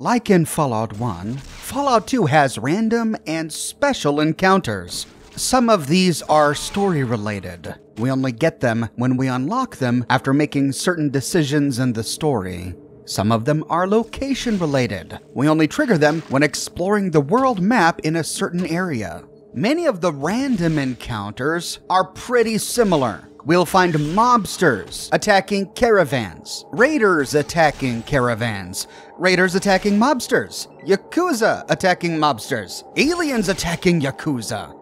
Like in Fallout 1, Fallout 2 has random and special encounters. Some of these are story-related. We only get them when we unlock them after making certain decisions in the story. Some of them are location-related. We only trigger them when exploring the world map in a certain area. Many of the random encounters are pretty similar. We'll find mobsters attacking caravans, raiders attacking caravans, raiders attacking mobsters, yakuza attacking mobsters, aliens attacking yakuza.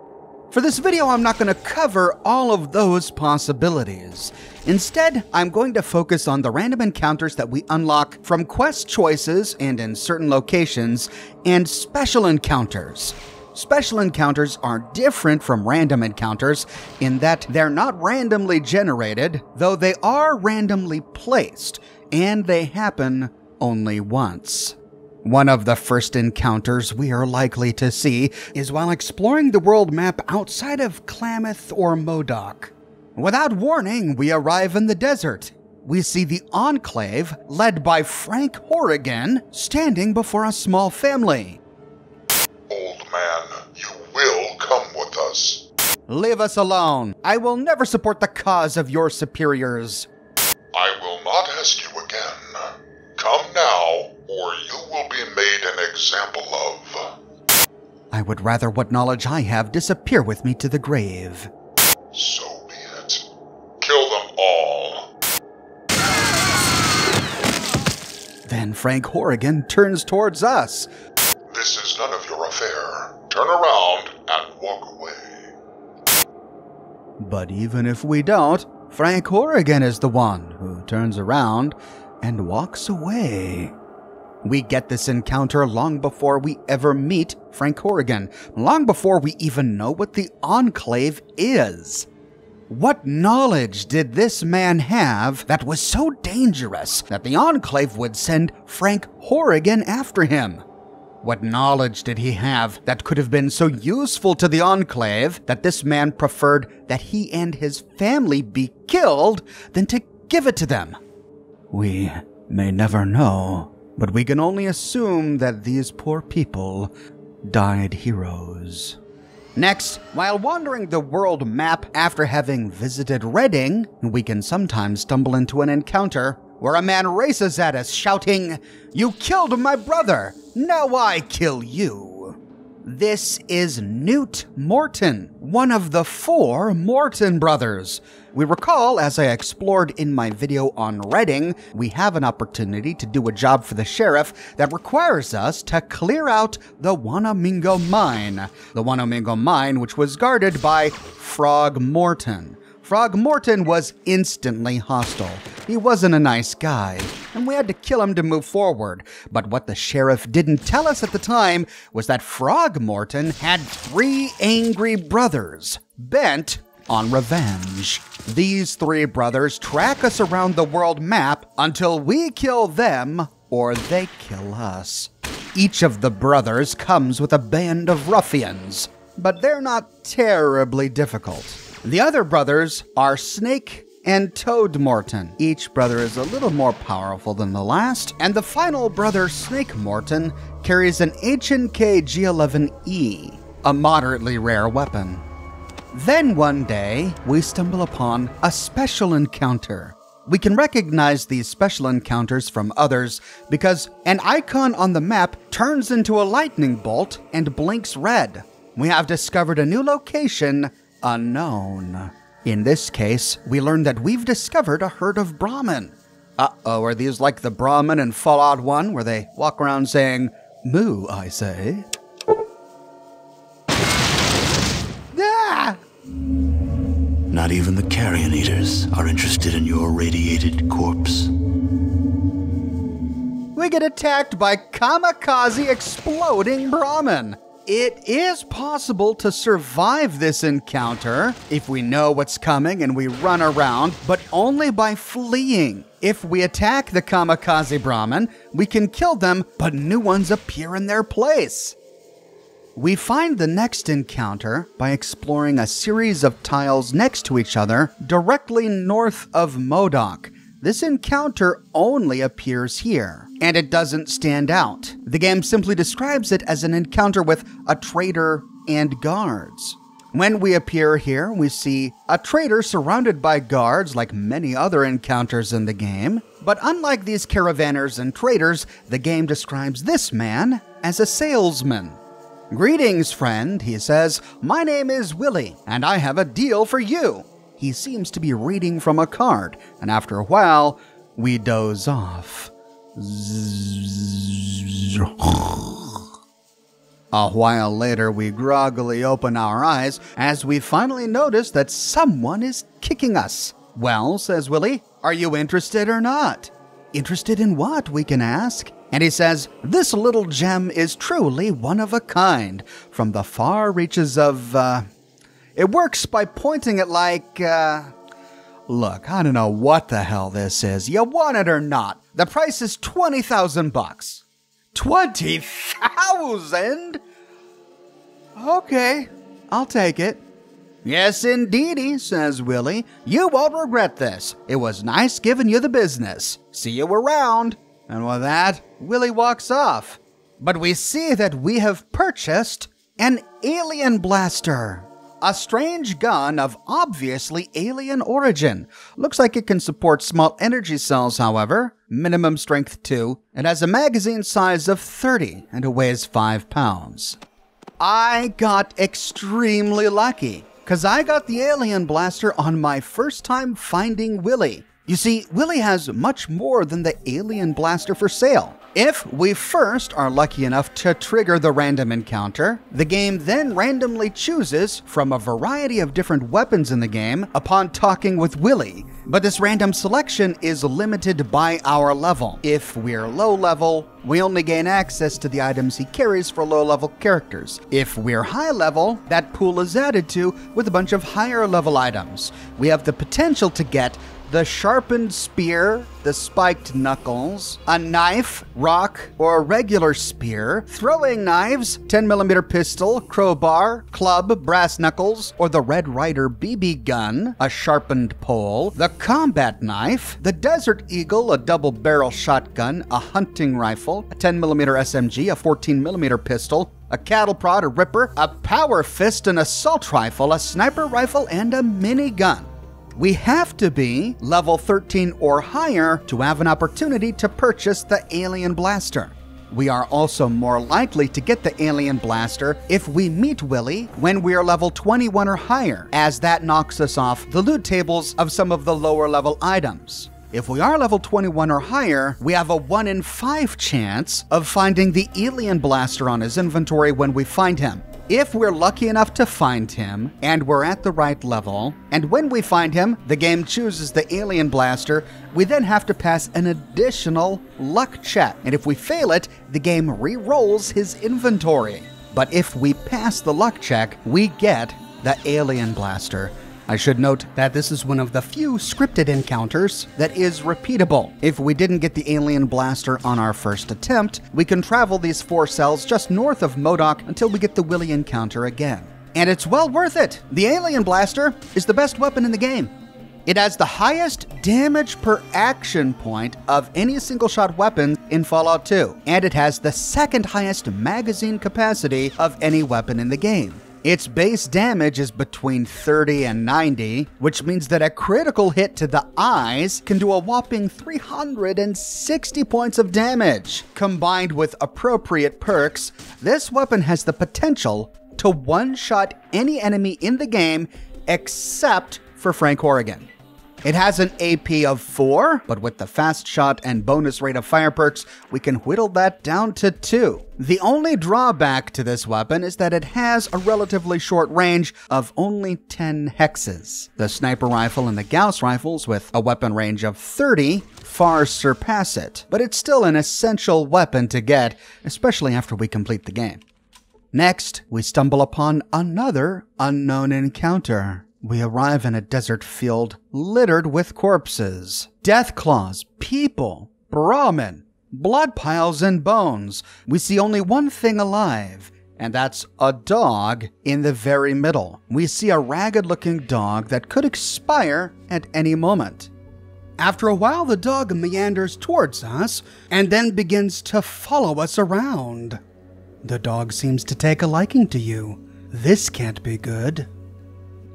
For this video, I'm not going to cover all of those possibilities. Instead, I'm going to focus on the random encounters that we unlock from quest choices and in certain locations, and special encounters. Special encounters are different from random encounters in that they're not randomly generated, though they are randomly placed, and they happen only once. One of the first encounters we are likely to see is while exploring the world map outside of Klamath or Modoc. Without warning, we arrive in the desert. We see the Enclave, led by Frank Horrigan, standing before a small family. Old man, you will come with us. Leave us alone. I will never support the cause of your superiors. I will not ask you again. Come now, or you will be made an example of. I would rather what knowledge I have disappear with me to the grave. So be it. Kill them all. Then Frank Horrigan turns towards us. This is none of your affair. Turn around and walk away. But even if we don't, Frank Horrigan is the one who turns around and walks away. We get this encounter long before we ever meet Frank Horrigan, long before we even know what the Enclave is. What knowledge did this man have that was so dangerous that the Enclave would send Frank Horrigan after him? What knowledge did he have that could have been so useful to the Enclave that this man preferred that he and his family be killed than to give it to them? We may never know, but we can only assume that these poor people died heroes. Next, while wandering the world map after having visited Redding, we can sometimes stumble into an encounter where a man races at us shouting, "You killed my brother! Now I kill you!" This is Newt Morton, one of the 4 Morton brothers. We recall, as I explored in my video on Redding, we have an opportunity to do a job for the sheriff that requires us to clear out the Wanamingo Mine. The Wanamingo Mine, which was guarded by Frog Morton. Frog Morton was instantly hostile. He wasn't a nice guy, and we had to kill him to move forward. But what the sheriff didn't tell us at the time was that Frog Morton had 3 angry brothers, bent on revenge. These 3 brothers track us around the world map until we kill them or they kill us. Each of the brothers comes with a band of ruffians, but they're not terribly difficult. The other brothers are Snake and Toad Morton. Each brother is a little more powerful than the last, and the final brother, Snake Morton, carries an H&K G11E, a moderately rare weapon. Then one day, we stumble upon a special encounter. We can recognize these special encounters from others because an icon on the map turns into a lightning bolt and blinks red. We have discovered a new location, unknown. In this case, we learn that we've discovered a herd of Brahmin. Uh-oh, are these like the Brahmin in Fallout 1 where they walk around saying, "Moo, I say"? Ah! Not even the carrion eaters are interested in your radiated corpse. We get attacked by kamikaze exploding Brahmin. It is possible to survive this encounter if we know what's coming and we run around, but only by fleeing. If we attack the kamikaze Brahmin, we can kill them, but new ones appear in their place. We find the next encounter by exploring a series of tiles next to each other directly north of Modoc. this encounter only appears here, and it doesn't stand out. The game simply describes it as an encounter with a trader and guards. When we appear here, we see a trader surrounded by guards like many other encounters in the game. But unlike these caravanners and traders, the game describes this man as a salesman. "Greetings, friend," he says. "My name is Willie, and I have a deal for you." He seems to be reading from a card, and after a while, we doze off. A while later, we groggily open our eyes as we finally notice that someone is kicking us. "Well," says Willie, "are you interested or not?" "Interested in what?" we can ask. And he says, "This little gem is truly one of a kind, from the far reaches of, It works by pointing it like, Look, I don't know what the hell this is. You want it or not? The price is $20,000. 20,000? Okay, I'll take it." "Yes, indeedy," says Willie. "You won't regret this. It was nice giving you the business. See you around." And with that, Willie walks off. But we see that we have purchased an alien blaster. A strange gun of obviously alien origin. Looks like it can support small energy cells, however. Minimum strength 2. It has a magazine size of 30 and it weighs 5 pounds. I got extremely lucky, because I got the alien blaster on my first time finding Willie. You see, Willie has much more than the alien blaster for sale. If we first are lucky enough to trigger the random encounter, the game then randomly chooses from a variety of different weapons in the game upon talking with Willie. But this random selection is limited by our level. If we're low level, we only gain access to the items he carries for low level characters. If we're high level, that pool is added to with a bunch of higher level items. We have the potential to get the sharpened spear, the spiked knuckles, a knife, rock, or a regular spear, throwing knives, 10mm pistol, crowbar, club, brass knuckles, or the Red Ryder BB gun, a sharpened pole, the combat knife, the Desert Eagle, a double-barrel shotgun, a hunting rifle, a 10mm SMG, a 14mm pistol, a cattle prod, a ripper, a power fist, an assault rifle, a sniper rifle, and a minigun. We have to be level 13 or higher to have an opportunity to purchase the alien blaster. We are also more likely to get the alien blaster if we meet Willie when we are level 21 or higher, as that knocks us off the loot tables of some of the lower level items. If we are level 21 or higher, we have a 1 in 5 chance of finding the alien blaster on his inventory when we find him. If we're lucky enough to find him, and we're at the right level, and when we find him, the game chooses the alien blaster, we then have to pass an additional luck check. And if we fail it, the game re-rolls his inventory. But if we pass the luck check, we get the alien blaster. I should note that this is one of the few scripted encounters that is repeatable. If we didn't get the alien blaster on our first attempt, we can travel these 4 cells just north of Modoc until we get the Willie encounter again. And it's well worth it! The alien blaster is the best weapon in the game. It has the highest damage per action point of any single-shot weapon in Fallout 2, and it has the second highest magazine capacity of any weapon in the game. Its base damage is between 30 and 90, which means that a critical hit to the eyes can do a whopping 360 points of damage. Combined with appropriate perks, this weapon has the potential to one-shot any enemy in the game except for Frank Horrigan. It has an AP of 4, but with the fast shot and bonus rate of fire perks, we can whittle that down to 2. The only drawback to this weapon is that it has a relatively short range of only 10 hexes. The sniper rifle and the Gauss rifles, with a weapon range of 30, far surpass it, but it's still an essential weapon to get, especially after we complete the game. Next, we stumble upon another unknown encounter. We arrive in a desert field littered with corpses, death claws, people, Brahmin, blood piles, and bones. We see only one thing alive, and that's a dog in the very middle. We see a ragged-looking dog that could expire at any moment. After a while, the dog meanders towards us and then begins to follow us around. The dog seems to take a liking to you. This can't be good.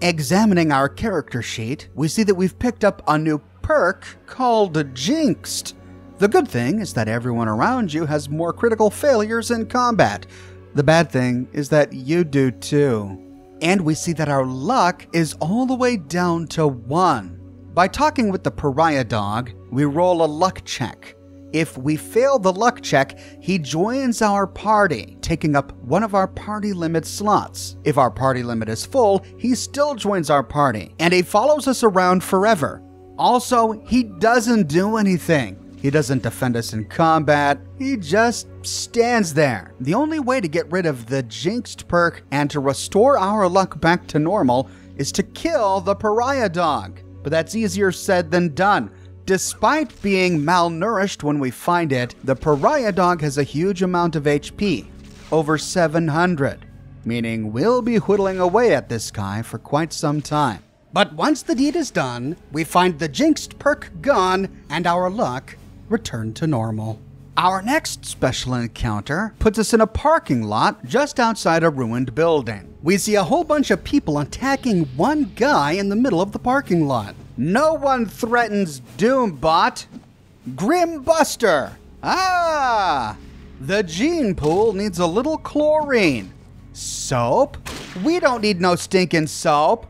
Examining our character sheet, we see that we've picked up a new perk called Jinxed. The good thing is that everyone around you has more critical failures in combat. The bad thing is that you do too. And we see that our luck is all the way down to 1. By talking with the pariah dog, we roll a luck check. If we fail the luck check, he joins our party, taking up one of our party limit slots. If our party limit is full, he still joins our party, and he follows us around forever. Also, he doesn't do anything. He doesn't defend us in combat, he just stands there. The only way to get rid of the Jinxed perk and to restore our luck back to normal is to kill the pariah dog. But that's easier said than done. Despite being malnourished when we find it, the pariah dog has a huge amount of HP, over 700, meaning we'll be whittling away at this guy for quite some time. But once the deed is done, we find the Jinxed perk gone and our luck returned to normal. Our next special encounter puts us in a parking lot just outside a ruined building. We see a whole bunch of people attacking one guy in the middle of the parking lot. No one threatens Doombot. Grim Buster. Ah! The gene pool needs a little chlorine. Soap? We don't need no stinking soap.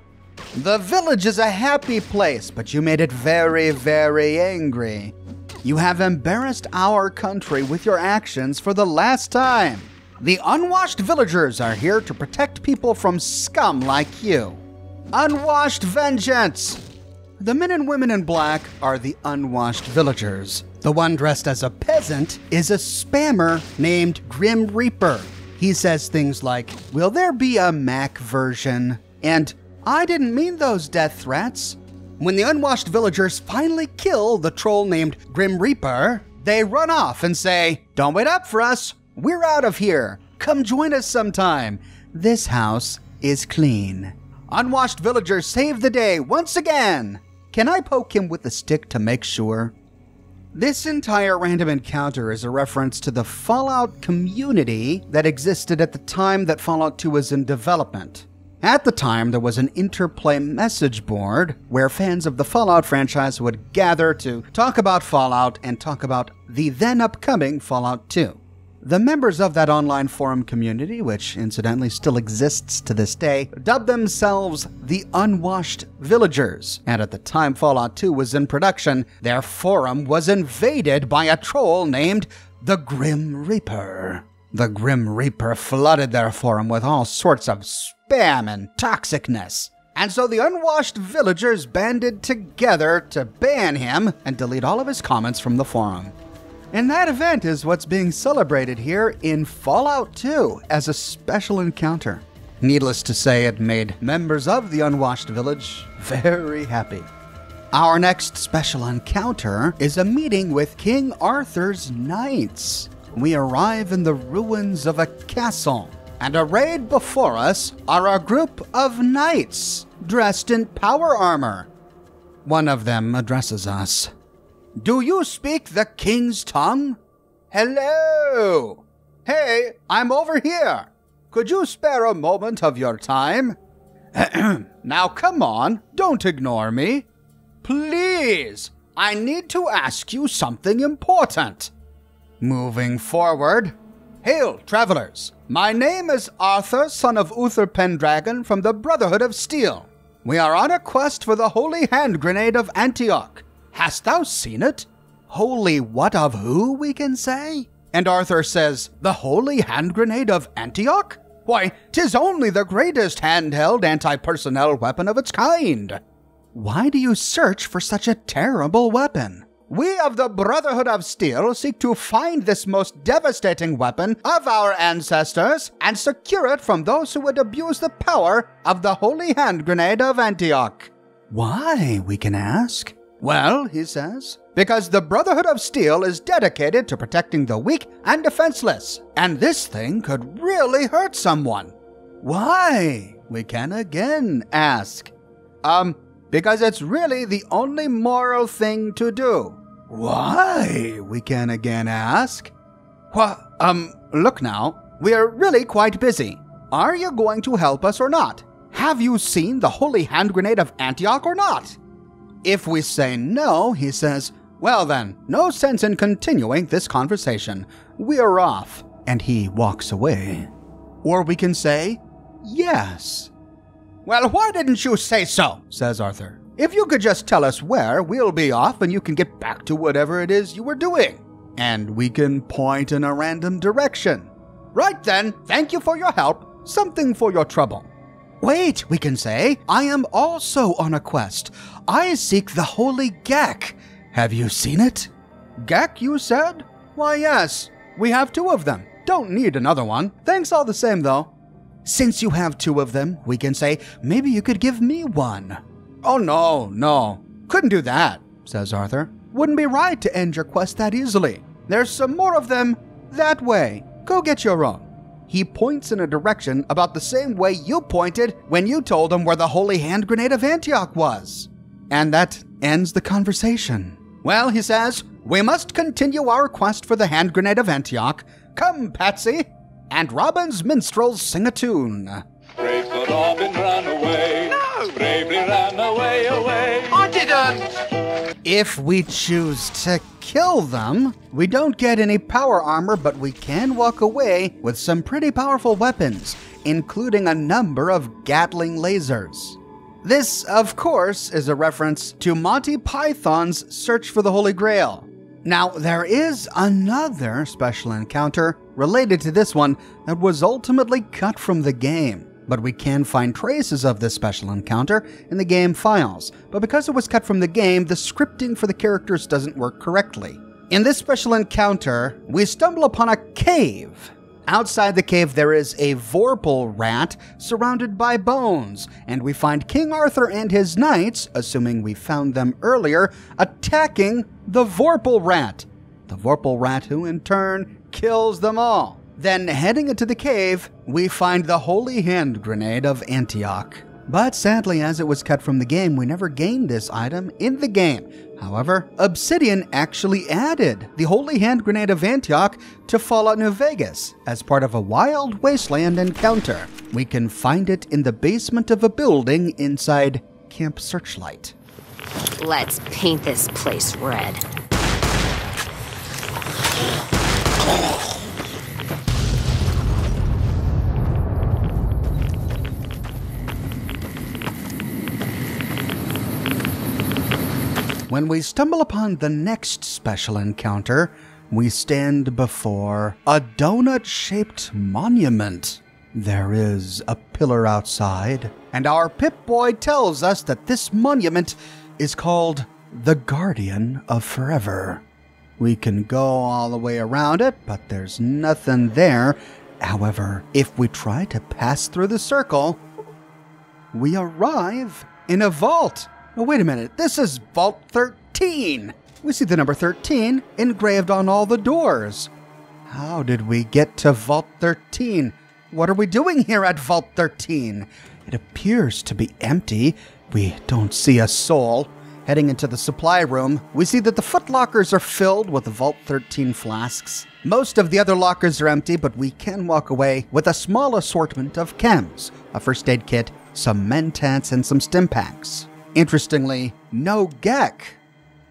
The village is a happy place, but you made it very, very angry. You have embarrassed our country with your actions for the last time. The Unwashed Villagers are here to protect people from scum like you. Unwashed Vengeance! The men and women in black are the Unwashed Villagers. The one dressed as a peasant is a spammer named Grim Reaper. He says things like, "Will there be a Mac version?" And, "I didn't mean those death threats." When the Unwashed Villagers finally kill the troll named Grim Reaper, they run off and say, "Don't wait up for us. We're out of here. Come join us sometime. This house is clean." Unwashed Villagers save the day once again. Can I poke him with a stick to make sure? This entire random encounter is a reference to the Fallout community that existed at the time that Fallout 2 was in development. At the time, there was an interplay message board where fans of the Fallout franchise would gather to talk about Fallout and talk about the then upcoming Fallout 2. The members of that online forum community, which incidentally still exists to this day, dubbed themselves the Unwashed Villagers, and at the time Fallout 2 was in production, their forum was invaded by a troll named the Grim Reaper. The Grim Reaper flooded their forum with all sorts of spam and toxicness. And so the Unwashed Villagers banded together to ban him and delete all of his comments from the forum. And that event is what's being celebrated here in Fallout 2 as a special encounter. Needless to say, it made members of the Unwashed Village very happy. Our next special encounter is a meeting with King Arthur's knights. We arrive in the ruins of a castle, and arrayed before us are a group of knights dressed in power armor. One of them addresses us. "Do you speak the king's tongue?" "Hello! Hey, I'm over here. Could you spare a moment of your time?" "Now come on, don't ignore me. Please, I need to ask you something important." Moving forward. "Hail, travelers. My name is Arthur, son of Uther Pendragon from the Brotherhood of Steel. We are on a quest for the holy hand grenade of Antioch. Hast thou seen it?" "Holy what of who, we can say?" And Arthur says, "The holy hand grenade of Antioch? Why, 'tis only the greatest handheld anti-personnel weapon of its kind." "Why do you search for such a terrible weapon?" "We of the Brotherhood of Steel seek to find this most devastating weapon of our ancestors and secure it from those who would abuse the power of the holy hand grenade of Antioch." "Why, we can ask?" "Well," he says, "because the Brotherhood of Steel is dedicated to protecting the weak and defenseless, and this thing could really hurt someone." "Why?" we can again ask. because it's really the only moral thing to do. Why? We can again ask. Look now, we are really quite busy. Are you going to help us or not? Have you seen the holy hand grenade of Antioch or not? If we say no, he says, well then, no sense in continuing this conversation. We are off. And he walks away. Or we can say, yes. Well, why didn't you say so? Says Arthur. If you could just tell us where, we'll be off and you can get back to whatever it is you were doing. And we can point in a random direction. Right then, thank you for your help. Something for your trouble. Wait, we can say, I am also on a quest. I seek the holy Gek. Have you seen it? Gek, you said? Why, yes. We have 2 of them. Don't need another one. Thanks all the same, though. Since you have 2 of them, we can say, maybe you could give me one. Oh, no. Couldn't do that, says Arthur. Wouldn't be right to end your quest that easily. There's some more of them that way. Go get your own. He points in a direction about the same way you pointed when you told him where the holy hand grenade of Antioch was. And that ends the conversation. Well, he says, we must continue our quest for the hand grenade of Antioch. Come, Patsy, and Robin's minstrels sing a tune. Brave Sir Robin ran away. No! Bravely ran away, away. I didn't! If we choose to kill them, we don't get any power armor, but we can walk away with some pretty powerful weapons, including a number of Gatling lasers. This, of course, is a reference to Monty Python's Search for the Holy Grail. Now, there is another special encounter related to this one that was ultimately cut from the game, but we can find traces of this special encounter in the game files. But because it was cut from the game, the scripting for the characters doesn't work correctly. In this special encounter, we stumble upon a cave. Outside the cave, there is a Vorpal rat surrounded by bones, and we find King Arthur and his knights, assuming we found them earlier, attacking the Vorpal rat. The Vorpal rat who in turn kills them all. Then heading into the cave, we find the holy hand grenade of Antioch. But sadly, as it was cut from the game, we never gained this item in the game. However, Obsidian actually added the holy hand grenade of Antioch to Fallout New Vegas as part of a Wild Wasteland encounter. We can find it in the basement of a building inside Camp Searchlight. Let's paint this place red. When we stumble upon the next special encounter, we stand before a donut-shaped monument. There is a pillar outside, and our Pip-Boy tells us that this monument is called the Guardian of Forever. We can go all the way around it, but there's nothing there. However, if we try to pass through the circle, we arrive in a vault. Oh, wait a minute, this is Vault 13! We see the number 13 engraved on all the doors. How did we get to Vault 13? What are we doing here at Vault 13? It appears to be empty. We don't see a soul. Heading into the supply room, we see that the footlockers are filled with Vault 13 flasks. Most of the other lockers are empty, but we can walk away with a small assortment of chems, a first aid kit, some mentats, and some stim packs. Interestingly, no Gek.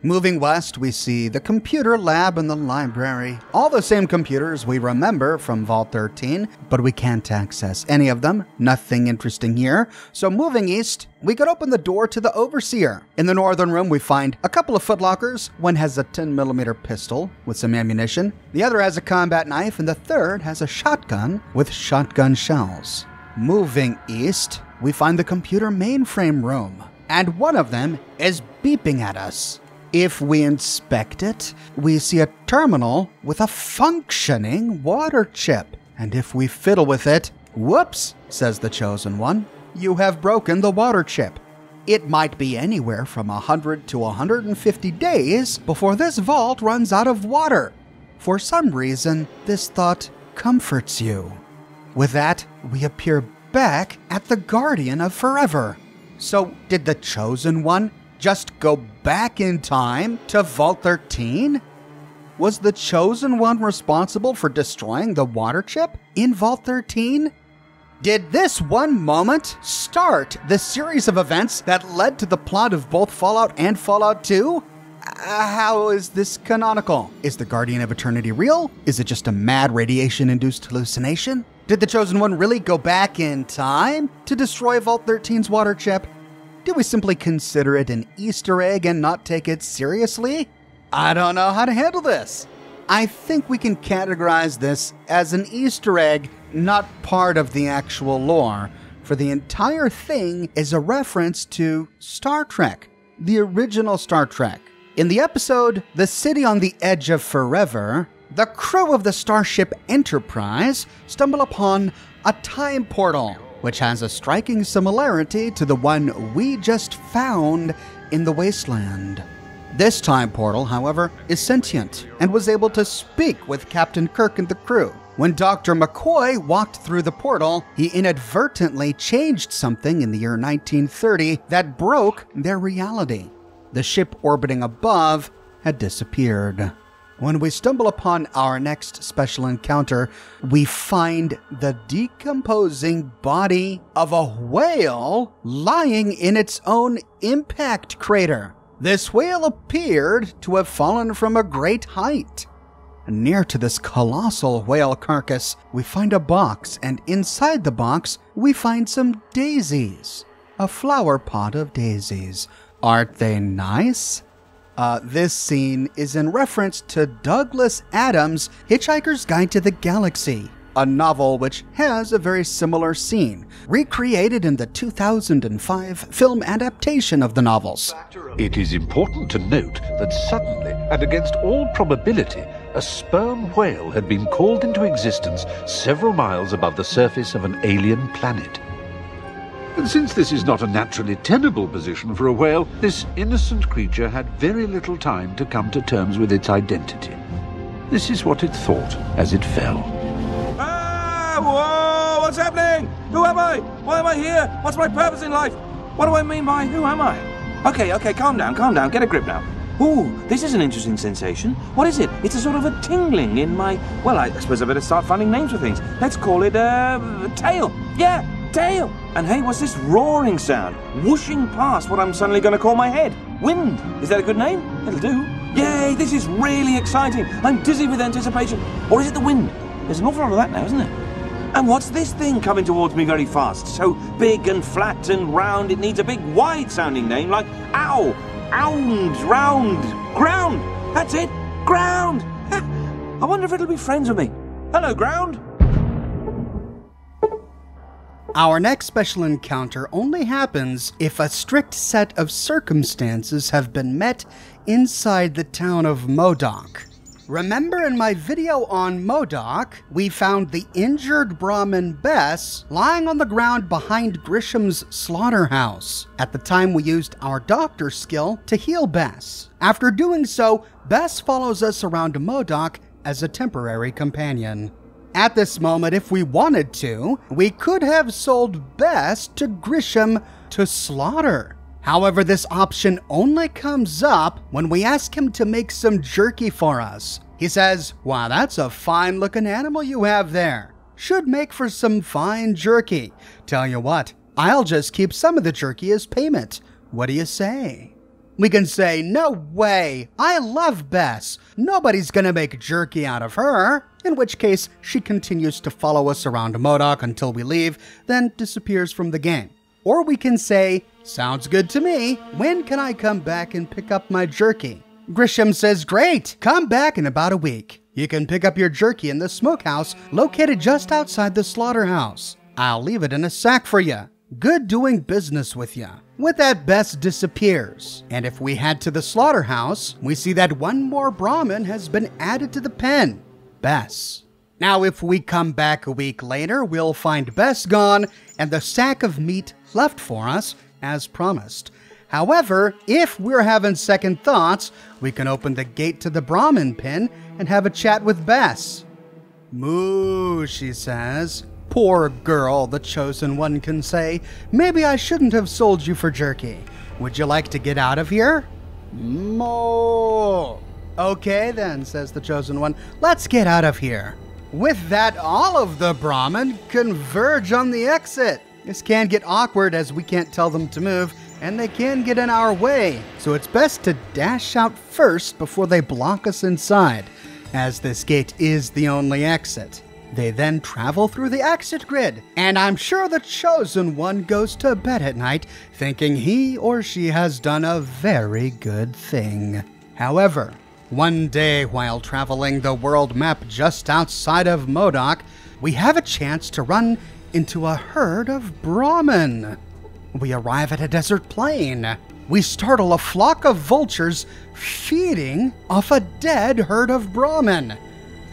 Moving west, we see the computer lab and the library. All the same computers we remember from Vault 13, but we can't access any of them. Nothing interesting here. So moving east, we could open the door to the Overseer. In the northern room, we find a couple of footlockers. One has a 10mm pistol with some ammunition. The other has a combat knife, and the third has a shotgun with shotgun shells. Moving east, we find the computer mainframe room, and one of them is beeping at us. If we inspect it, we see a terminal with a functioning water chip. And if we fiddle with it, whoops, says the Chosen One, you have broken the water chip. It might be anywhere from 100 to 150 days before this vault runs out of water. For some reason, this thought comforts you. With that, we appear back at the Guardian of Forever. So did the Chosen One just go back in time to Vault 13? Was the Chosen One responsible for destroying the water chip in Vault 13? Did this one moment start the series of events that led to the plot of both Fallout and Fallout 2? How is this canonical? Is the Guardian of Eternity real? Is it just a mad radiation-induced hallucination? Did the Chosen One really go back in time to destroy Vault 13's water chip? Did we simply consider it an Easter egg and not take it seriously? I don't know how to handle this. I think we can categorize this as an Easter egg, not part of the actual lore, for the entire thing is a reference to Star Trek, the original Star Trek. In the episode, The City on the Edge of Forever, the crew of the Starship Enterprise stumble upon a time portal, which has a striking similarity to the one we just found in the Wasteland. This time portal, however, is sentient and was able to speak with Captain Kirk and the crew. When Dr. McCoy walked through the portal, he inadvertently changed something in the year 1930 that broke their reality. The ship orbiting above had disappeared. When we stumble upon our next special encounter, we find the decomposing body of a whale lying in its own impact crater. This whale appeared to have fallen from a great height. Near to this colossal whale carcass, we find a box, and inside the box, we find some daisies. A flower pot of daisies. Aren't they nice? This scene is in reference to Douglas Adams' Hitchhiker's Guide to the Galaxy, a novel which has a very similar scene, recreated in the 2005 film adaptation of the novels. It is important to note that suddenly, and against all probability, a sperm whale had been called into existence several miles above the surface of an alien planet. And since this is not a naturally tenable position for a whale, this innocent creature had very little time to come to terms with its identity. This is what it thought as it fell. Ah! Whoa! What's happening? Who am I? Why am I here? What's my purpose in life? What do I mean by who am I? Okay, calm down, get a grip now. Ooh, this is an interesting sensation. What is it? It's a sort of a tingling in my... Well, I suppose I better start finding names for things. Let's call it, tail. Yeah, tail. And hey, what's this roaring sound? Whooshing past what I'm suddenly going to call my head. Wind. Is that a good name? It'll do. Yay, this is really exciting. I'm dizzy with anticipation. Or is it the wind? There's an awful lot of that now, isn't there? And what's this thing coming towards me very fast? So big and flat and round, it needs a big wide-sounding name like ow, ound, round, ground. That's it, ground. I wonder if it'll be friends with me. Hello, ground. Our next special encounter only happens if a strict set of circumstances have been met inside the town of Modoc. Remember in my video on Modoc, we found the injured Brahmin Bess lying on the ground behind Grisham's slaughterhouse. At the time, we used our doctor skill to heal Bess. After doing so, Bess follows us around Modoc as a temporary companion. At this moment, if we wanted to, we could have sold Bess to Grisham to slaughter. However, this option only comes up when we ask him to make some jerky for us. He says, "Wow, that's a fine-looking animal you have there. Should make for some fine jerky. Tell you what, I'll just keep some of the jerky as payment. What do you say?" We can say, "No way, I love Bess. Nobody's gonna make jerky out of her." In which case, she continues to follow us around Modoc until we leave, then disappears from the game. Or we can say, "Sounds good to me. When can I come back and pick up my jerky?" Grisham says, "Great, come back in about a week. You can pick up your jerky in the smokehouse located just outside the slaughterhouse. I'll leave it in a sack for you. Good doing business with you." With that, Bess disappears. And if we head to the slaughterhouse, we see that one more Brahmin has been added to the pen. Bess. Now, if we come back a week later, we'll find Bess gone and the sack of meat left for us, as promised. However, if we're having second thoughts, we can open the gate to the Brahmin pen and have a chat with Bess. "Moo," she says, Poor girl, the Chosen One can say. Maybe I shouldn't have sold you for jerky. Would you like to get out of here? More. Okay then, says the Chosen One. Let's get out of here. With that, all of the Brahmin converge on the exit. This can get awkward as we can't tell them to move, and they can get in our way. So it's best to dash out first before they block us inside, as this gate is the only exit. They then travel through the exit grid, and I'm sure the Chosen One goes to bed at night thinking he or she has done a very good thing. However, one day while traveling the world map just outside of Modoc, we have a chance to run into a herd of Brahmin. We arrive at a desert plain. We startle a flock of vultures feeding off a dead herd of Brahmin.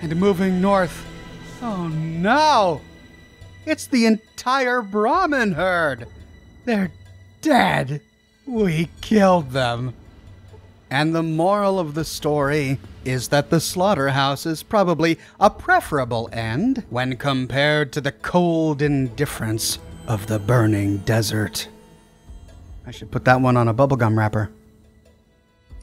And moving north, oh no! It's the entire Brahmin herd! They're dead! We killed them. And the moral of the story is that the slaughterhouse is probably a preferable end when compared to the cold indifference of the burning desert. I should put that one on a bubblegum wrapper.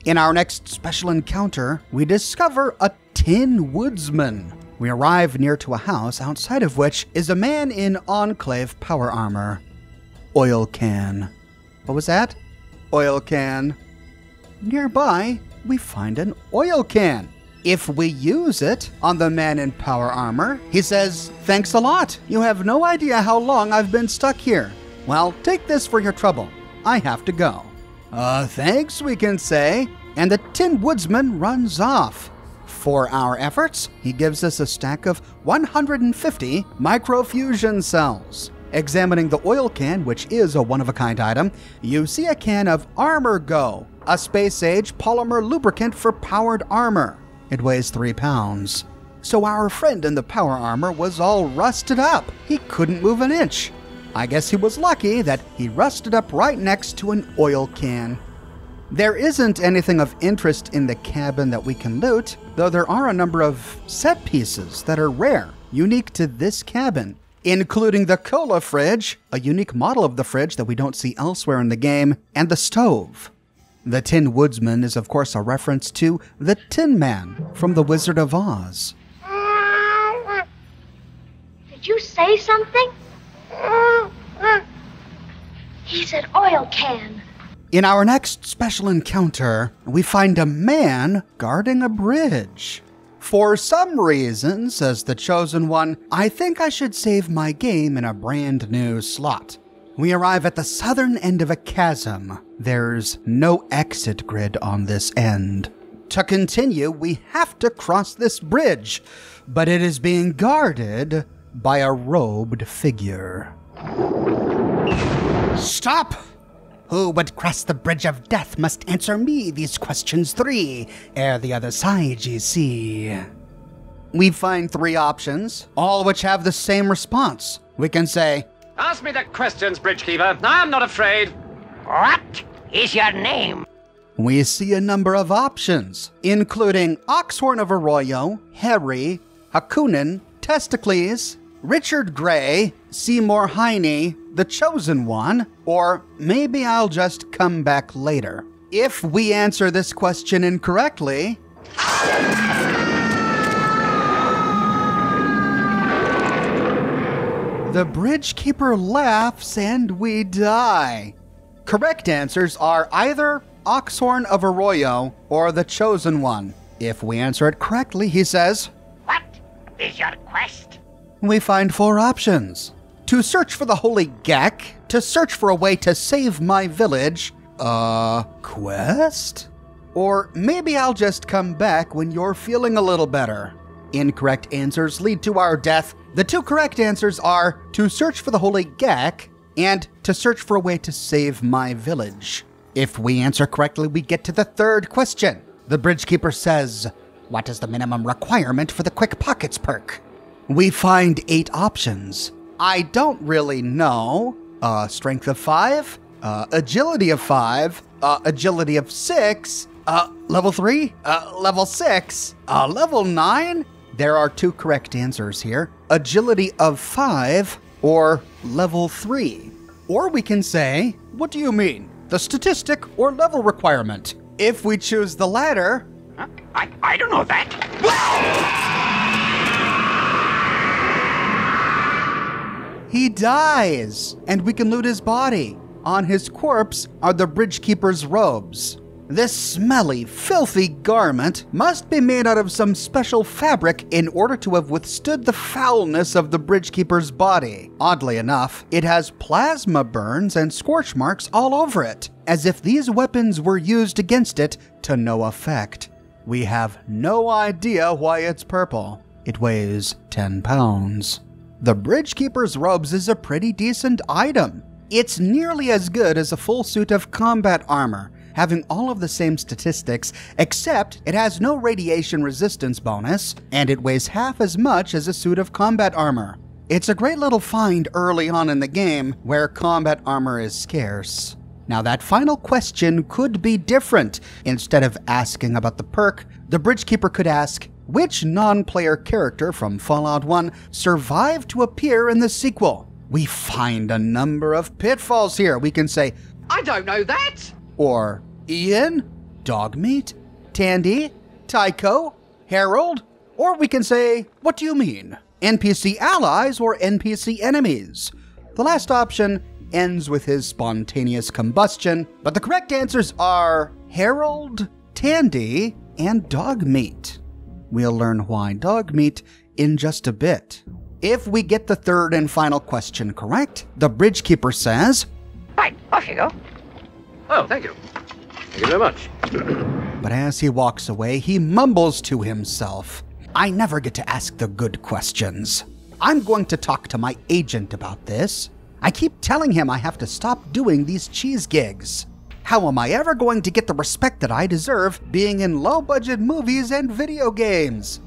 In our next special encounter, we discover a tin woodsman. We arrive near to a house outside of which is a man in Enclave power armor. Oil can. What was that? Oil can. Nearby, we find an oil can. If we use it on the man in power armor, he says, "Thanks a lot. You have no idea how long I've been stuck here. Well, take this for your trouble. I have to go." Thanks, we can say. And the Tin Woodsman runs off. For our efforts, he gives us a stack of 150 microfusion cells. Examining the oil can, which is a one-of-a-kind item, you see a can of Armor Go, a space-age polymer lubricant for powered armor. It weighs 3 pounds. So our friend in the power armor was all rusted up. He couldn't move an inch. I guess he was lucky that he rusted up right next to an oil can. There isn't anything of interest in the cabin that we can loot, though there are a number of set pieces that are rare, unique to this cabin, including the cola fridge, a unique model of the fridge that we don't see elsewhere in the game, and the stove. The Tin Woodsman is of course a reference to the Tin Man from The Wizard of Oz. Did you say something? He said oil can. In our next special encounter, we find a man guarding a bridge. For some reason, says the Chosen One, I think I should save my game in a brand new slot. We arrive at the southern end of a chasm. There's no exit grid on this end. To continue, we have to cross this bridge, but it is being guarded by a robed figure. Stop! Who would cross the bridge of death must answer me these questions 3, ere the other side ye see. We find 3 options, all which have the same response. We can say, "Ask me the questions, Bridgekeeper. I am not afraid." What is your name? We see a number of options, including Oxhorn of Arroyo, Harry, Hakunin, Testicles, Richard Gray, Seymour Heine, the Chosen One, or maybe I'll just come back later. If we answer this question incorrectly, the Bridgekeeper laughs and we die. Correct answers are either Oxhorn of Arroyo or the Chosen One. If we answer it correctly, he says, "What is your quest?" We find 4 options. To search for the Holy Gek, to search for a way to save my village, quest? Or maybe I'll just come back when you're feeling a little better. Incorrect answers lead to our death. The 2 correct answers are to search for the Holy Gek and to search for a way to save my village. If we answer correctly, we get to the 3rd question. The Bridgekeeper says, "What is the minimum requirement for the Quick Pockets perk?" We find 8 options. I don't really know. Strength of 5, agility of 5, agility of 6, level 3, level 6, level 9, There are 2 correct answers here. Agility of 5 or level 3. Or we can say, what do you mean? The statistic or level requirement? If we choose the latter... I don't know that. He dies, and we can loot his body. On his corpse are the Bridgekeeper's robes. This smelly, filthy garment must be made out of some special fabric in order to have withstood the foulness of the Bridgekeeper's body. Oddly enough, it has plasma burns and scorch marks all over it, as if these weapons were used against it to no effect. We have no idea why it's purple. It weighs 10 pounds. The Bridgekeeper's robes is a pretty decent item. It's nearly as good as a full suit of combat armor, having all of the same statistics, except it has no radiation resistance bonus, and it weighs half as much as a suit of combat armor. It's a great little find early on in the game, where combat armor is scarce. Now that final question could be different. Instead of asking about the perk, the Bridgekeeper could ask, which non-player character from Fallout 1 survived to appear in the sequel? We find a number of pitfalls here. We can say, I don't know that! Or Ian, Dogmeat, Tandy, Tycho, Harold, or we can say, what do you mean? NPC allies or NPC enemies? The last option ends with his spontaneous combustion, but the correct answers are Harold, Tandy, and Dogmeat. We'll learn why Dogmeat in just a bit. If we get the third and final question correct, the Bridgekeeper says, Right, off you go. Oh, thank you. Thank you very much. But as he walks away, he mumbles to himself, I never get to ask the good questions. I'm going to talk to my agent about this. I keep telling him I have to stop doing these cheese gigs. How am I ever going to get the respect that I deserve being in low-budget movies and video games?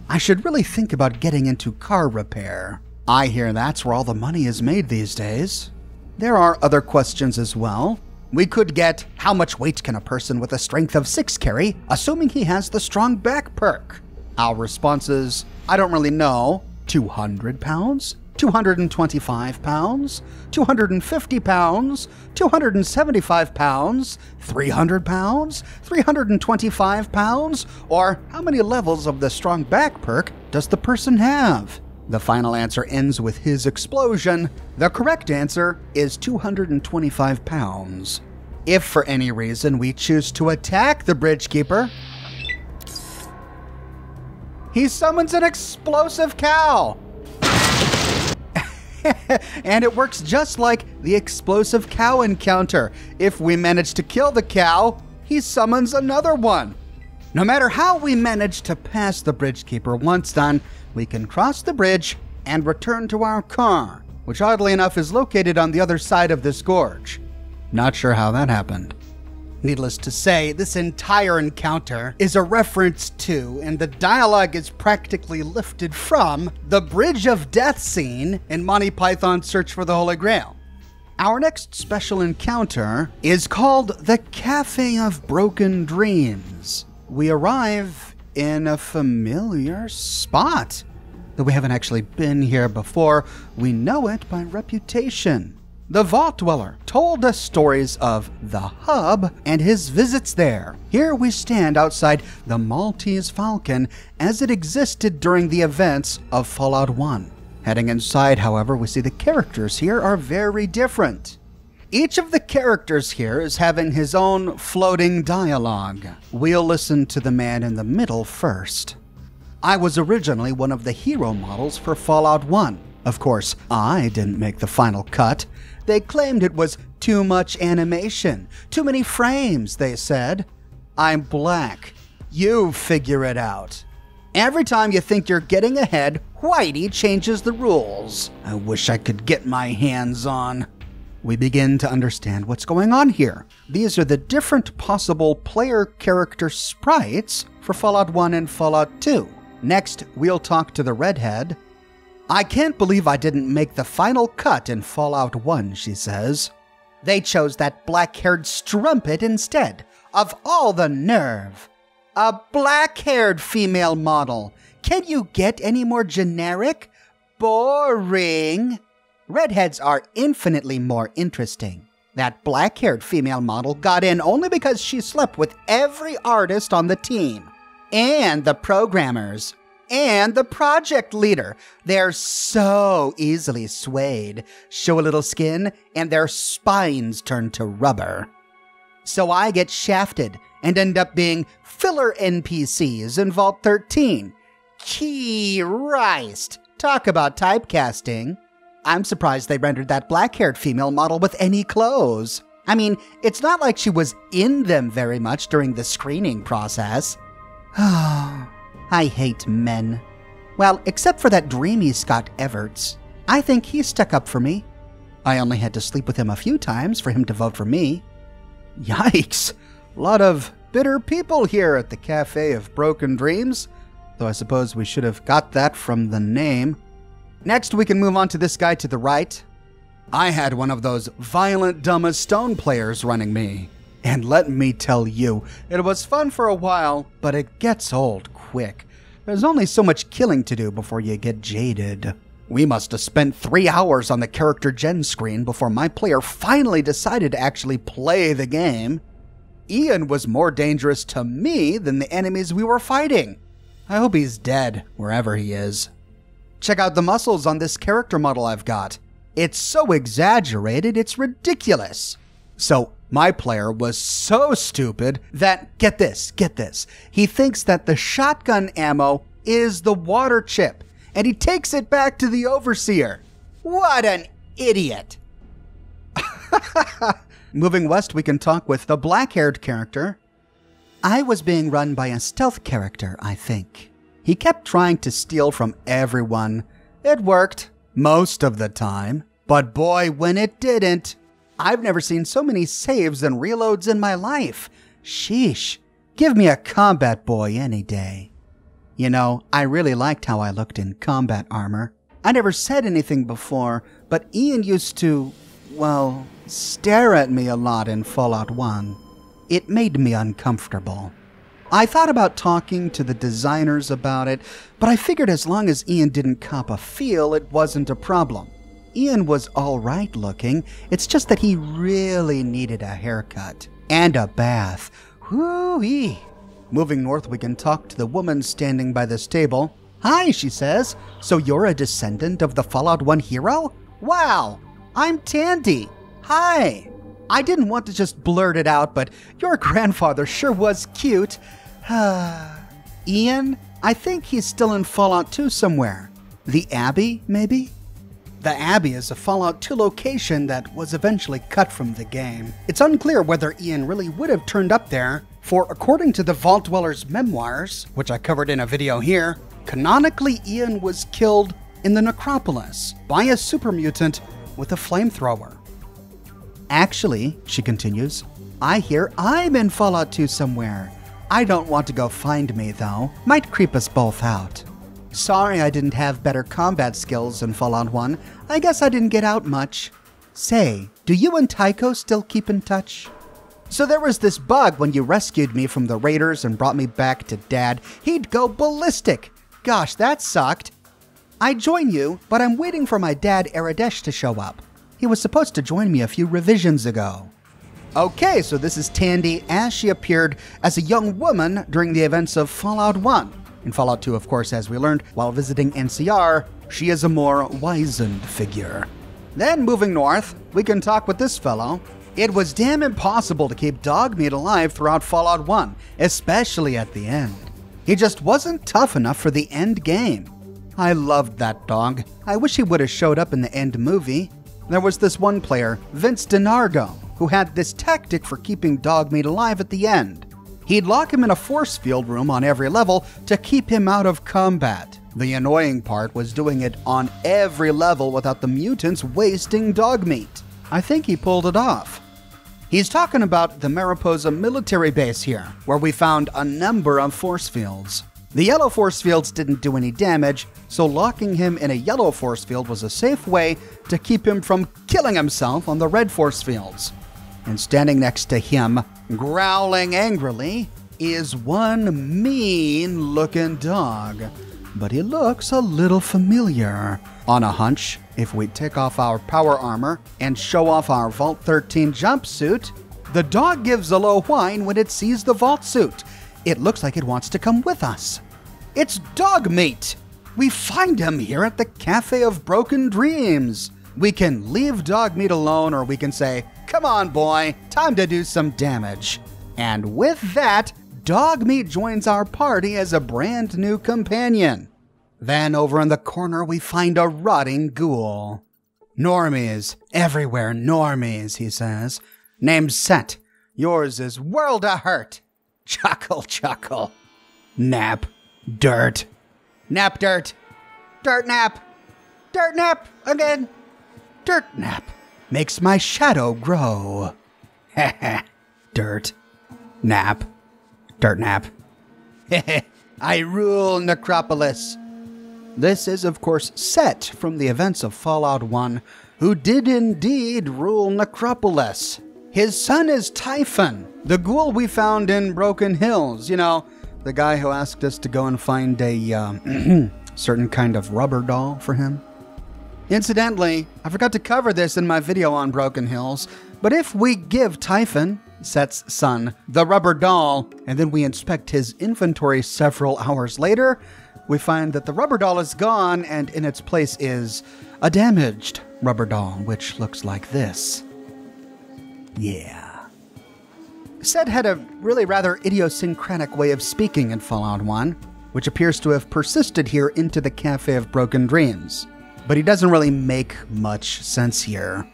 I should really think about getting into car repair. I hear that's where all the money is made these days. There are other questions as well. We could get, how much weight can a person with a strength of 6 carry, assuming he has the strong back perk? Our response is, I don't really know. 200 pounds? 225 pounds? 250 pounds? 275 pounds? 300 pounds? 325 pounds? Or how many levels of the strong back perk does the person have? The final answer ends with his explosion. The correct answer is 225 pounds. If for any reason we choose to attack the Bridgekeeper, he summons an explosive cow. And it works just like the explosive cow encounter. If we manage to kill the cow, he summons another one. No matter how we manage to pass the Bridgekeeper, once done, we can cross the bridge and return to our car, which oddly enough is located on the other side of this gorge. Not sure how that happened. Needless to say, this entire encounter is a reference to, and the dialogue is practically lifted from, the Bridge of Death scene in Monty Python's Search for the Holy Grail. Our next special encounter is called the Cafe of Broken Dreams. We arrive in a familiar spot. Though we haven't actually been here before, we know it by reputation. The Vault Dweller told us stories of the Hub and his visits there. Here we stand outside the Maltese Falcon as it existed during the events of Fallout 1. Heading inside, however, we see the characters here are very different. Each of the characters here is having his own floating dialogue. We'll listen to the man in the middle first. I was originally one of the hero models for Fallout 1. Of course, I didn't make the final cut. They claimed it was too much animation, too many frames, they said. I'm black. You figure it out. Every time you think you're getting ahead, Whitey changes the rules. I wish I could get my hands on. We begin to understand what's going on here. These are the different possible player character sprites for Fallout 1 and Fallout 2. Next, we'll talk to the Redhead. I can't believe I didn't make the final cut in Fallout 1, she says. They chose that black-haired strumpet instead. Of all the nerve. A black-haired female model. Can you get any more generic? Boring. Redheads are infinitely more interesting. That black-haired female model got in only because she slept with every artist on the team. And the programmers. And the project leader. They're so easily swayed. Show a little skin, and their spines turn to rubber. So I get shafted and end up being filler NPCs in Vault 13. Christ. Talk about typecasting. I'm surprised they rendered that black-haired female model with any clothes. I mean, it's not like she was in them very much during the screening process. Oh, I hate men. Well, except for that dreamy Scott Everts. I think he stuck up for me. I only had to sleep with him a few times for him to vote for me. Yikes. A lot of bitter people here at the Cafe of Broken Dreams. Though I suppose we should have got that from the name. Next, we can move on to this guy to the right. I had one of those violent dumb as stone players running me. And let me tell you, it was fun for a while, but it gets old quick. There's only so much killing to do before you get jaded. We must have spent 3 hours on the character gen screen before my player finally decided to actually play the game. Ian was more dangerous to me than the enemies we were fighting. I hope he's dead, wherever he is. Check out the muscles on this character model I've got. It's so exaggerated, it's ridiculous. So, my player was so stupid that, get this, he thinks that the shotgun ammo is the water chip, and he takes it back to the Overseer. What an idiot! Moving west, we can talk with the black-haired character. I was being run by a stealth character, I think. He kept trying to steal from everyone. It worked, most of the time. But boy, when it didn't. I've never seen so many saves and reloads in my life. Sheesh. Give me a combat boy any day. You know, I really liked how I looked in combat armor. I never said anything before, but Ian used to, well, stare at me a lot in Fallout 1. It made me uncomfortable. I thought about talking to the designers about it, but I figured as long as Ian didn't cop a feel, it wasn't a problem. Ian was alright looking, it's just that he really needed a haircut. And a bath. Whoo-wee. Moving north, we can talk to the woman standing by this table. Hi, she says. So you're a descendant of the Fallout 1 hero? Wow, I'm Tandy. Hi. I didn't want to just blurt it out, but your grandfather sure was cute. Ian, I think he's still in Fallout 2 somewhere. The Abbey, maybe? The Abbey is a Fallout 2 location that was eventually cut from the game. It's unclear whether Ian really would have turned up there, for according to the Vault Dweller's memoirs, which I covered in a video here, canonically Ian was killed in the Necropolis by a super mutant with a flamethrower. Actually, she continues, I hear I'm in Fallout 2 somewhere. I don't want to go find me, though. Might creep us both out. Sorry I didn't have better combat skills in Fallout 1. I guess I didn't get out much. Say, do you and Tycho still keep in touch? So there was this bug when you rescued me from the raiders and brought me back to Dad. He'd go ballistic. Gosh, that sucked. I join you, but I'm waiting for my dad Aradesh to show up. He was supposed to join me a few revisions ago. Okay, so this is Tandy as she appeared as a young woman during the events of Fallout 1. In Fallout 2, of course, as we learned while visiting NCR, she is a more wizened figure. Then, moving north, we can talk with this fellow. It was damn impossible to keep Dogmeat alive throughout Fallout 1, especially at the end. He just wasn't tough enough for the end game. I loved that dog. I wish he would have showed up in the end movie. There was this one player, Vince DeNargo, who had this tactic for keeping Dogmeat alive at the end. He'd lock him in a force field room on every level to keep him out of combat. The annoying part was doing it on every level without the mutants wasting Dogmeat. I think he pulled it off. He's talking about the Mariposa military base here, where we found a number of force fields. The yellow force fields didn't do any damage, so locking him in a yellow force field was a safe way to keep him from killing himself on the red force fields. And standing next to him, growling angrily, is one mean-looking dog. but he looks a little familiar. On a hunch, if we take off our power armor and show off our Vault 13 jumpsuit, the dog gives a low whine when it sees the vault suit. It looks like it wants to come with us. It's Dogmeat! We find him here at the Cafe of Broken Dreams. We can leave Dogmeat alone, or we can say, "Come on, boy, time to do some damage." And with that, Dogmeat joins our party as a brand new companion. Then over in the corner, we find a rotting ghoul. "Normies, everywhere normies," he says. "Name's Set. Yours is World of Hurt." Chuckle, chuckle. Nap. Dirt. Nap dirt. Dirt nap. Dirt nap again. Dirt nap. Makes my shadow grow. Heh. Dirt. Nap. Dirt nap. Heh. I rule Necropolis. This is, of course, Set from the events of Fallout 1, who did indeed rule Necropolis. His son is Typhon, the ghoul we found in Broken Hills. You know, the guy who asked us to go and find a certain kind of rubber doll for him. Incidentally, I forgot to cover this in my video on Broken Hills, but if we give Typhon, Set's son, the rubber doll, and then we inspect his inventory several hours later, we find that the rubber doll is gone, and in its place is a damaged rubber doll, which looks like this. Yeah. Set had a really rather idiosyncratic way of speaking in Fallout 1, which appears to have persisted here into the Cafe of Broken Dreams. But he doesn't really make much sense here.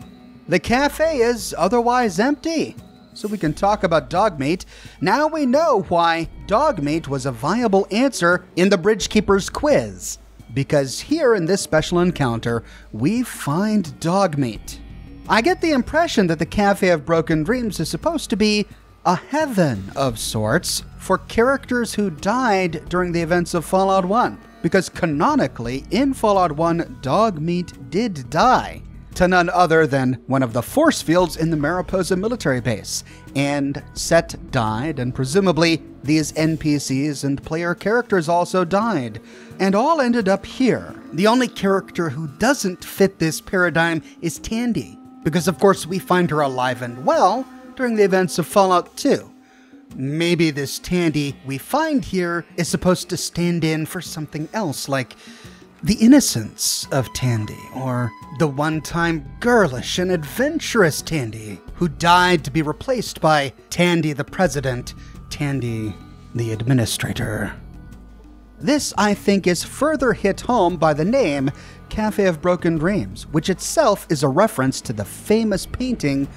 The cafe is otherwise empty, so we can talk about Dogmeat. Now we know why Dogmeat was a viable answer in the Bridgekeeper's quiz. Because here in this special encounter, we find Dogmeat. I get the impression that the Cafe of Broken Dreams is supposed to be a heaven of sorts for characters who died during the events of Fallout 1. Because canonically, in Fallout 1, Dogmeat did die to none other than one of the force fields in the Mariposa military base. And Set died, and presumably these NPCs and player characters also died. And all ended up here. The only character who doesn't fit this paradigm is Tandy. Because of course we find her alive and well during the events of Fallout 2. Maybe this Tandy we find here is supposed to stand in for something else, like the innocence of Tandy, or the one-time girlish and adventurous Tandy, who died to be replaced by Tandy the President, Tandy the Administrator. This, I think, is further hit home by the name Cafe of Broken Dreams, which itself is a reference to the famous painting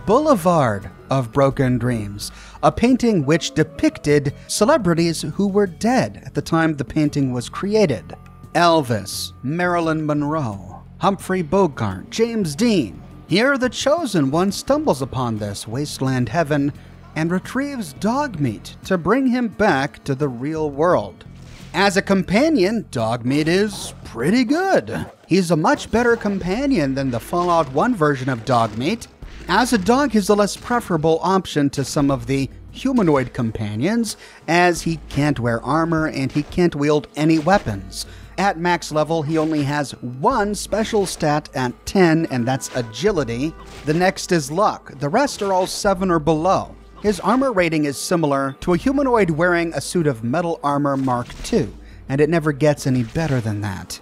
Boulevard of Broken Dreams, a painting which depicted celebrities who were dead at the time the painting was created. Elvis, Marilyn Monroe, Humphrey Bogart, James Dean. Here the Chosen One stumbles upon this wasteland heaven and retrieves Dogmeat to bring him back to the real world. As a companion, Dogmeat is pretty good. He's a much better companion than the Fallout 1 version of Dogmeat. As a dog, he's a less preferable option to some of the humanoid companions, as he can't wear armor and he can't wield any weapons. At max level, he only has one special stat at 10, and that's agility. The next is luck. The rest are all 7 or below. His armor rating is similar to a humanoid wearing a suit of metal armor Mark II, and it never gets any better than that.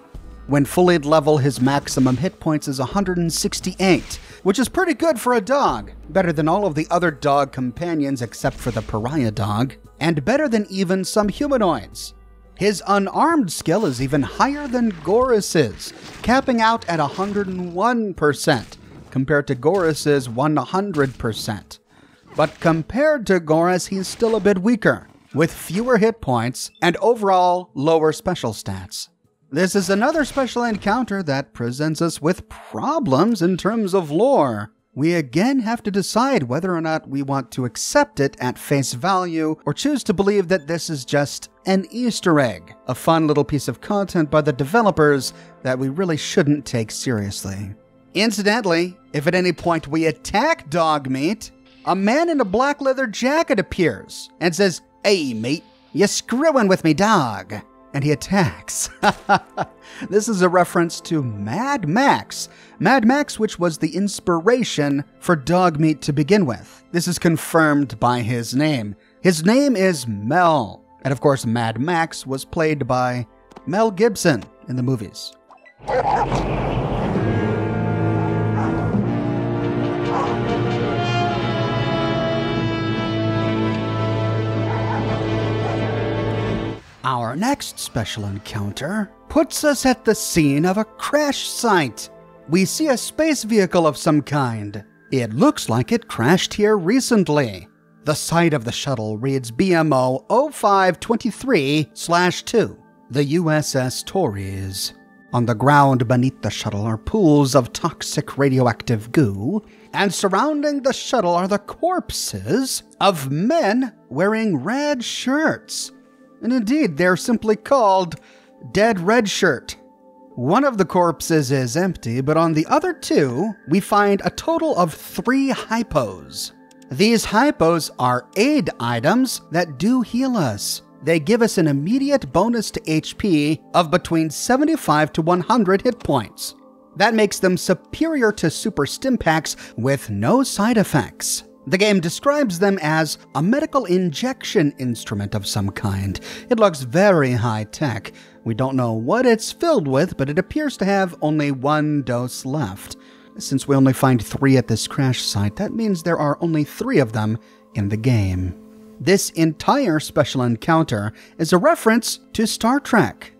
When fully level, his maximum hit points is 168, which is pretty good for a dog, better than all of the other dog companions except for the pariah dog, and better than even some humanoids. His unarmed skill is even higher than Gorys's, capping out at 101%, compared to Gorys's 100%. But compared to Gorys, he's still a bit weaker, with fewer hit points and overall lower special stats. This is another special encounter that presents us with problems in terms of lore. We again have to decide whether or not we want to accept it at face value or choose to believe that this is just an Easter egg, a fun little piece of content by the developers that we really shouldn't take seriously. Incidentally, if at any point we attack Dogmeat, a man in a black leather jacket appears and says, "Hey, mate, you screwing with me, dog." and he attacks. This is a reference to Mad Max. Mad Max, which was the inspiration for dog meat to begin with. This is confirmed by his name. His name is Mel. And of course, Mad Max was played by Mel Gibson in the movies. Our next special encounter puts us at the scene of a crash site. We see a space vehicle of some kind. It looks like it crashed here recently. The site of the shuttle reads BMO 0523/2, the USS Torres. On the ground beneath the shuttle are pools of toxic radioactive goo, and surrounding the shuttle are the corpses of men wearing red shirts. And indeed, they're simply called Dead Red Shirt. One of the corpses is empty, but on the other two, we find a total of 3 hypos. These hypos are aid items that do heal us. They give us an immediate bonus to HP of between 75 to 100 hit points. That makes them superior to super stim packs with no side effects. The game describes them as a medical injection instrument of some kind. It looks very high-tech. We don't know what it's filled with, but it appears to have only 1 dose left. Since we only find 3 at this crash site, that means there are only 3 of them in the game. This entire special encounter is a reference to Star Trek.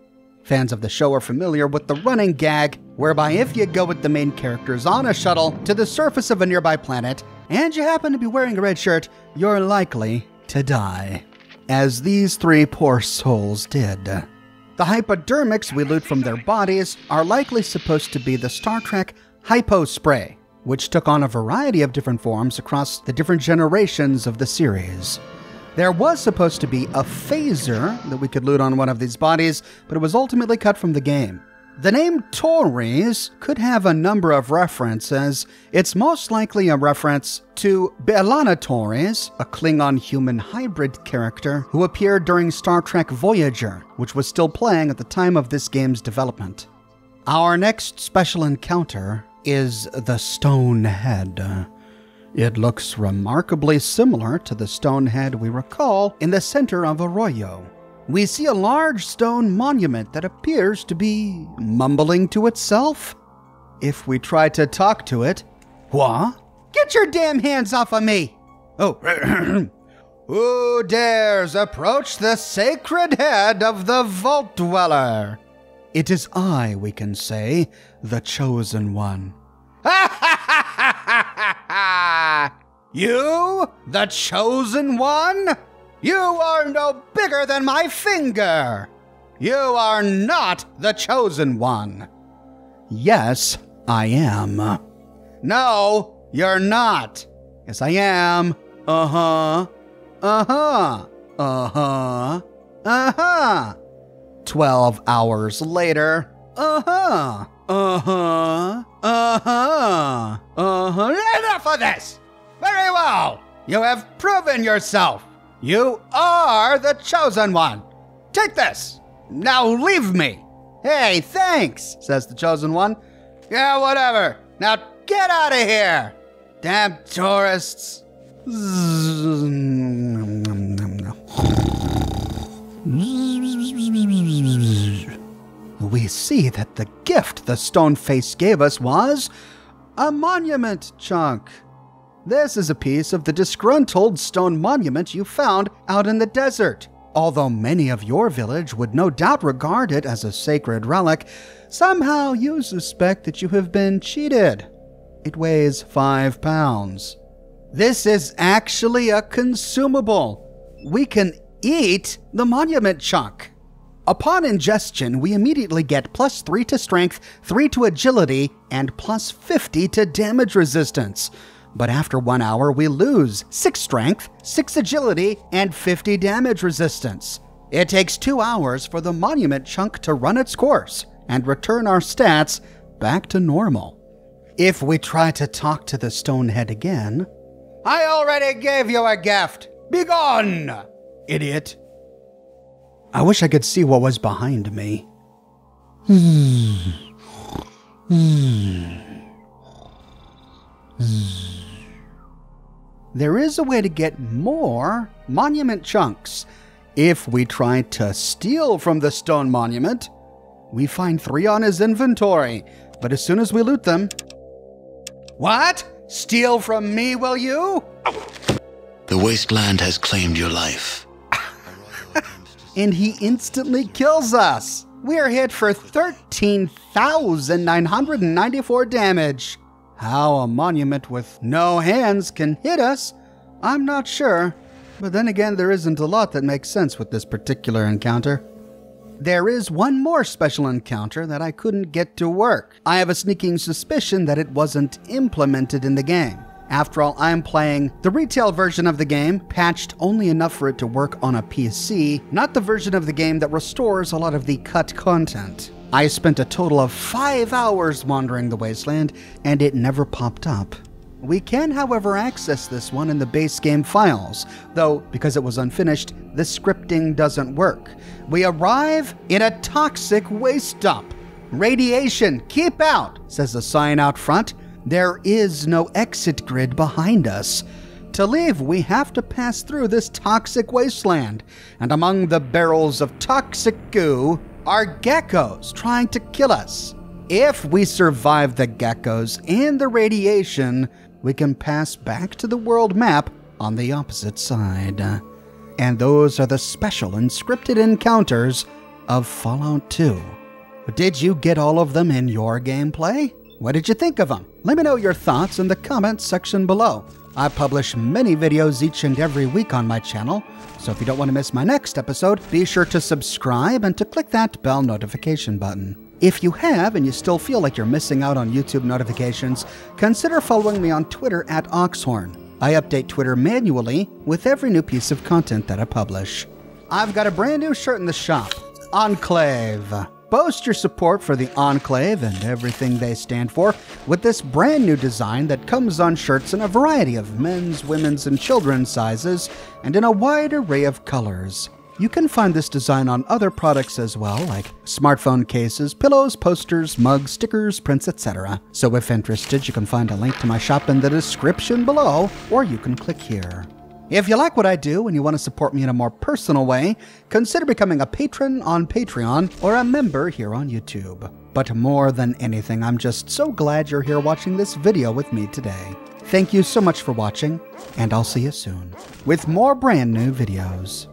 Fans of the show are familiar with the running gag, whereby if you go with the main characters on a shuttle to the surface of a nearby planet, and you happen to be wearing a red shirt, you're likely to die. As these 3 poor souls did. The hypodermics we loot from their bodies are likely supposed to be the Star Trek Hypo Spray, which took on a variety of different forms across the different generations of the series. There was supposed to be a phaser that we could loot on one of these bodies, but it was ultimately cut from the game. The name Torres could have a number of references. It's most likely a reference to B'Elanna Torres, a Klingon-human hybrid character who appeared during Star Trek Voyager, which was still playing at the time of this game's development. Our next special encounter is the Stone Head. It looks remarkably similar to the stone head we recall in the center of Arroyo. We see a large stone monument that appears to be mumbling to itself. If we try to talk to it, what? Get your damn hands off of me! Oh, who dares approach the sacred head of the Vault Dweller? It is I, we can say, the Chosen One. You, the Chosen One? You are no bigger than my finger! You are not the Chosen One! Yes, I am. No, you're not. Yes, I am. Uh-huh. Uh-huh. Uh-huh. Uh-huh. 12 hours later. Uh-huh. Uh-huh. Uh-huh. Uh-huh. Enough of this! Very well! You have proven yourself! You are the Chosen One! Take this! Now leave me! Hey, thanks, says the Chosen One. Yeah, whatever. Now get out of here! Damn tourists! We see that the gift the stone face gave us was a monument chunk. This is a piece of the disgruntled stone monument you found out in the desert. Although many of your village would no doubt regard it as a sacred relic, somehow you suspect that you have been cheated. It weighs 5 pounds. This is actually a consumable. We can eat the monument chunk. Upon ingestion, we immediately get +3 to strength, 3 to agility, and +50 to damage resistance. But after 1 hour, we lose 6 strength, 6 agility, and 50 damage resistance. It takes 2 hours for the monument chunk to run its course and return our stats back to normal. If we try to talk to the Stonehead again, I already gave you a gift! Begone, idiot! I wish I could see what was behind me. There is a way to get more monument chunks. If we try to steal from the stone monument, we find 3 on his inventory, but as soon as we loot them... What? Steal from me, will you? The wasteland has claimed your life. And he instantly kills us. We are hit for 13,994 damage. How a monument with no hands can hit us, I'm not sure. But then again, there isn't a lot that makes sense with this particular encounter. There is one more special encounter that I couldn't get to work. I have a sneaking suspicion that it wasn't implemented in the game. After all, I'm playing the retail version of the game, patched only enough for it to work on a PC, not the version of the game that restores a lot of the cut content. I spent a total of 5 hours wandering the wasteland, and it never popped up. We can, however, access this one in the base game files, though because it was unfinished, the scripting doesn't work. We arrive in a toxic waste dump. Radiation, keep out, says the sign out front. There is no exit grid behind us. To leave, we have to pass through this toxic wasteland, and among the barrels of toxic goo are geckos trying to kill us. If we survive the geckos and the radiation, we can pass back to the world map on the opposite side. And those are the special and scripted encounters of Fallout 2. Did you get all of them in your gameplay? What did you think of them? Let me know your thoughts in the comments section below. I publish many videos each and every week on my channel, so if you don't want to miss my next episode, be sure to subscribe and to click that bell notification button. If you have and you still feel like you're missing out on YouTube notifications, consider following me on Twitter at Oxhorn. I update Twitter manually with every new piece of content that I publish. I've got a brand new shirt in the shop, Enclave. Boast your support for the Enclave and everything they stand for with this brand new design that comes on shirts in a variety of men's, women's, and children's sizes and in a wide array of colors. You can find this design on other products as well, like smartphone cases, pillows, posters, mugs, stickers, prints, etc. So if interested, you can find a link to my shop in the description below, or you can click here. If you like what I do and you want to support me in a more personal way, consider becoming a patron on Patreon or a member here on YouTube. But more than anything, I'm just so glad you're here watching this video with me today. Thank you so much for watching, and I'll see you soon with more brand new videos.